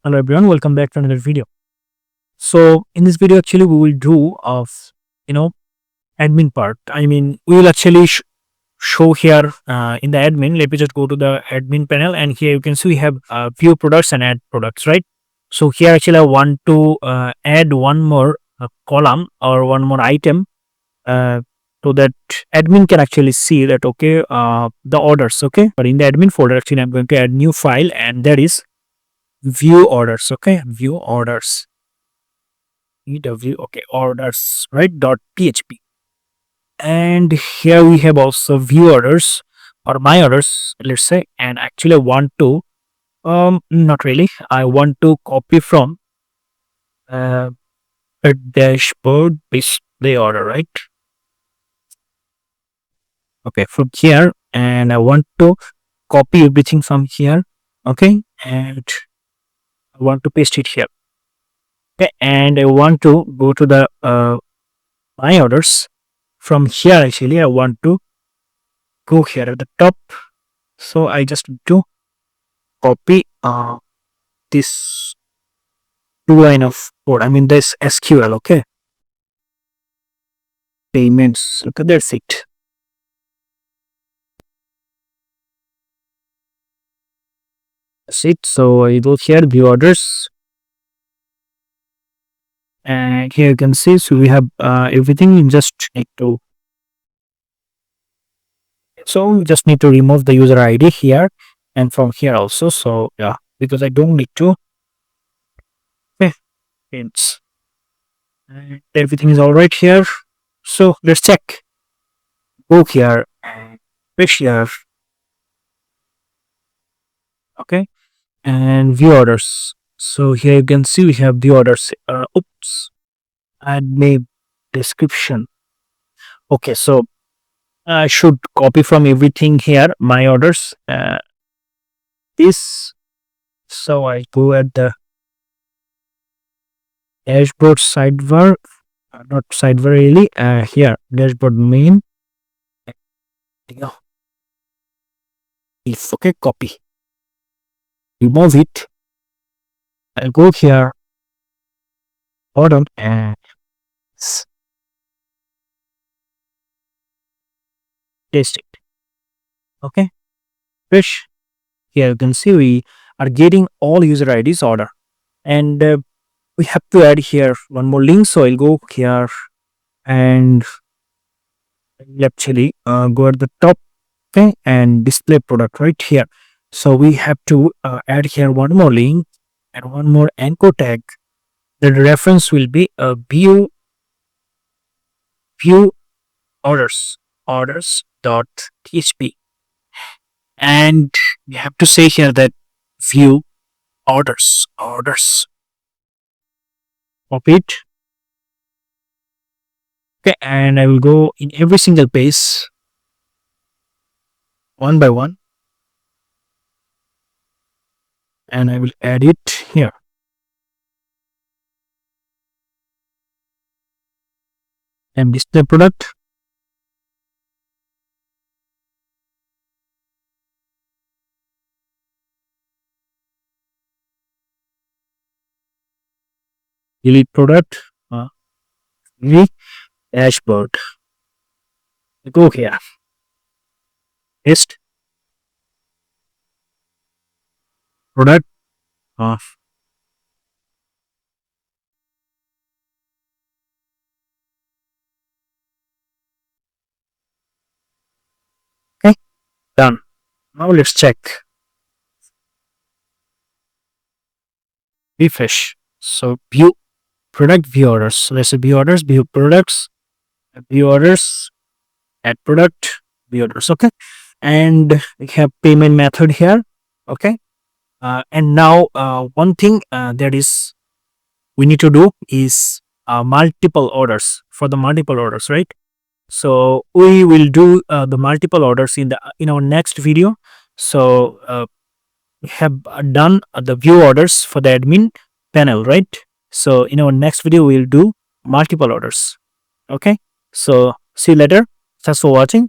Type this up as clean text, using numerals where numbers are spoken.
Hello everyone, welcome back to another video. So in this video actually we will do of you know admin part. We will actually show here in the admin. Let me just go to the admin panel, and here you can see we have view products and add products, right? So here actually I want to add one more column or one more item uh, so that admin can actually see that okay the orders, okay. But in the admin folder actually I'm going to add new file, and that is view orders, okay. View orders, EW, okay, orders, right, dot PHP. And here we have also view orders or my orders, let's say. And actually I want to not really, I want to copy from uh, a dashboard display order, right? Okay, from here, and I want to copy everything from here, okay, and I want to paste it here. Okay, and I want to go to the my orders. From here actually I want to go here at the top. So I just need to copy this two line of code. This SQL, okay. Payments. Okay, that's it. That's it. So I go here, view orders. And here you can see, so we have everything. You just need to, so we just need to remove the user ID here and from here also. So yeah, because I don't need to. Okay, it's and everything is all right here. So let's check. Go here and fish here. Okay, and view orders. So here you can see we have the orders. Oops, add name, description. Okay, so I should copy from everything here. My orders. This. So I go at the dashboard sidebar. Not sidebar really. Here dashboard main. Yeah. If okay, copy. Remove it. I'll go here. Bottom and paste it. Okay. Fish. Here you can see we are getting all user IDs order, and we have to add here one more link. So I'll go here and I'll actually go at the top, okay, and display product right here. So we have to add here one more link and one more anchor tag. The reference will be a view orders dot php, and we have to say here that view orders. Copy it. Okay, and I will go in every single page one by one, and I will add it here. And display product. Delete product. Dashboard. Go here. Paste product. Okay, done. Now let's check. Refresh. So view product, view orders. So let's say view orders, view products, view orders, add product, view orders. Okay, and we have payment method here. Okay, and now one thing that is we need to do is multiple orders for the multiple orders, right? So we will do the multiple orders in our next video. So we have done the view orders for the admin panel, right? So in our next video we'll do multiple orders. Okay, so see you later. Thanks for watching.